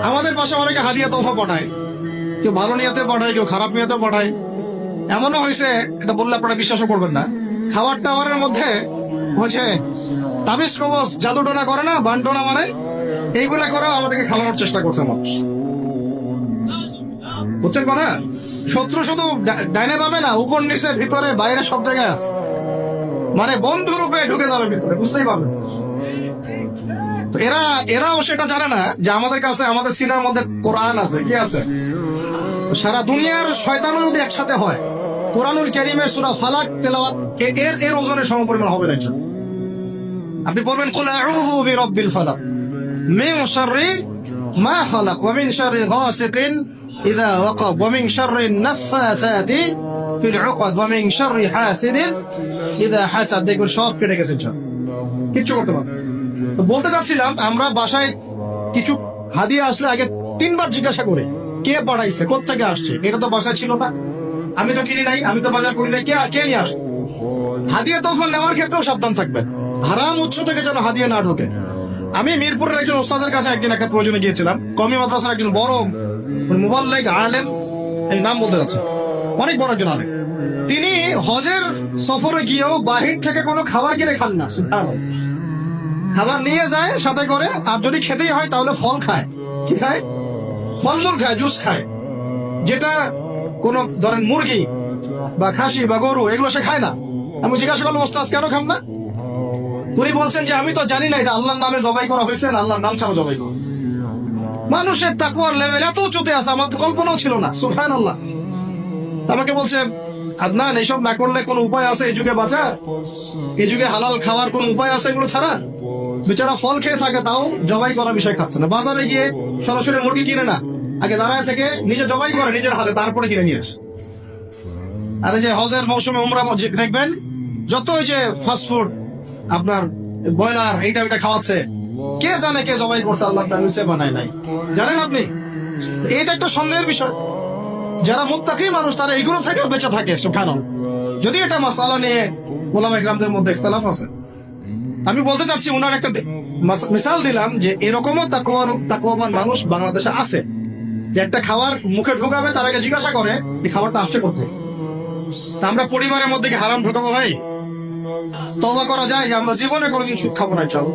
আমাদের পাশে অনেকে হাদিয়া তোফা পাঠায়, কেউ ভালো নিয়তে পাঠায়, কেউ খারাপ নিয়তে পাঠায়। এমনও হয়েছে, এটা বললে আপনারা বিশ্বাসও করবেন না, খাবার টাওয়ারের মধ্যে হচ্ছে তাবিজ কবজ জাদুটোনা করে না, বানটোনা মানে এইগুলা করেও আমাদেরকে খাওয়ানোর চেষ্টা করছে মানুষ। বুঝছেন কথা? শত্রু শুধু ডাইনে পাবে না, উপর নিচে ভিতরে বাইরে সব জায়গায় আছে, মানে বন্ধু রূপে ঢুকে যাবে ভিতরে, বুঝতেই পারবেন। তো এরাও সেটা জানে না যে আমাদের কাছে, আমাদের সিনার মধ্যে কোরআন আছে। কি আছে? সারা দুনিয়ার শয়তানও যদি একসাথে হয়, কোরআনুল কারীমের সূরা ফালাক তেলাওয়াত এর ওজনের সমপরিমাণ হবে না। আপনি বলবেন কুল আউযু বিরাব্বিল ফালাক মিন শাররি মা খালাক ওয়া মিন শাররি গাসিকিন ইযা ওয়াকাব ওয়া মিন শাররি নাফফাথাতি ফিল উকদ ওয়া মিন শাররি হাসিদিন ইযা হাসাদ। দেখুন সব কেটে গেছে, কিচ্ছু করতে পারবে। তো বলতে চাচ্ছিলাম, আমরা বাসায় কিছু হাদিয়া আসলে আগে 3 বার জিজ্ঞাসা করে কে পাঠাইছে, কোত্থেকে আসছে। এটা তো বাসায় ছিল না, আমি তো কিনি নাই, আমি তো বাজার করি নাই, কে নিয়ে আসছে। হাদিয়া তোফা নেওয়ার ক্ষেত্রেও সাবধান থাকবেন, হারাম উৎস থেকে যেন হাদিয়া না ঢোকে। আমি মিরপুরের একজন ওস্তাদের কাছে একদিন একটা প্রয়োজনে গিয়েছিলাম। কওমি মাদ্রাসার একজন বড় মুবাল্লিগ আলেম, এই নাম বলতে যাচ্ছে, অনেক বড় একজন আলেম। তিনি হজের সফরে গিয়েও বাহির থেকে কোনো খাবার কিনে খান না। সুবহানাল্লাহ। খাবার নিয়ে যায় সাথে করে, আর যদি খেতেই হয় তাহলে ফল খায়। কি খায়? ফলমূল খায়, জুস খায়। যেটা কোন ধরেন মুরগি বা খাসি বা গরু, এগুলো সে খায় না। আমি জিজ্ঞাসা করলাম, ওস্তাদ কেন খান না? উনি বলছেন যে আমি তো জানি না এটা আল্লাহর নামে জবাই করা হয়েছে না আল্লাহর নাম ছাড়া জবাই করা হয়েছে। মানুষের তাকওয়ার লেভেল এত উঁচুতে আছে, আমার তো কল্পনাও ছিল না। সুবহানাল্লাহ। আমাকে বলছে, আদনান এইসব না করলে কোন উপায় আছে এই যুগে বাঁচার? এই যুগে হালাল খাওয়ার কোন উপায় আছে এগুলো ছাড়া? বেচারা ফল খেয়ে থাকে, তাও জবাই করা বিষয় খাচ্ছে না। বাজারে গিয়ে সরাসরি মুরগি কিনে না, আগে দাঁড়ায় থেকে নিজে জবাই করে নিজের হাতে, তারপরে কিনে নিয়ে আসে। আর এই যে হজের মৌসুমে উমরা দেখবেন, যত ওই যে ফাস্ট ফুড আপনার ব্রয়লার এইটা ওইটা খাওয়াচ্ছে, কে জানে কে জবাই করছে, আল্লাহ নিচে বানায় নাই। জানেন আপনি? এটা একটা সন্দেহের বিষয়। যারা মুত্তাকি মানুষ তারা এইগুলো থেকে বেঁচে থাকে। সুবহানাল্লাহ। যদি এটা মাসালা নিয়ে উলামা ইকরামদের মধ্যে ইখতিলাফ আছে। আমি বলতে চাচ্ছি, ওনার একটা মিসাল দিলাম যে এরকমও তাকওয়াবান মানুষ বাংলাদেশে আছে, যে একটা খাবার মুখে ঢুকাবে তার আগে জিজ্ঞাসা করে এই খাবারটা আসছে কোথায়। তা আমরা পরিবারের মধ্যে কি হারাম ঢুকাবো ভাই? তওবা করা যায় যে আমরা জীবনে কোনোদিন সুদ খাবো না। চল।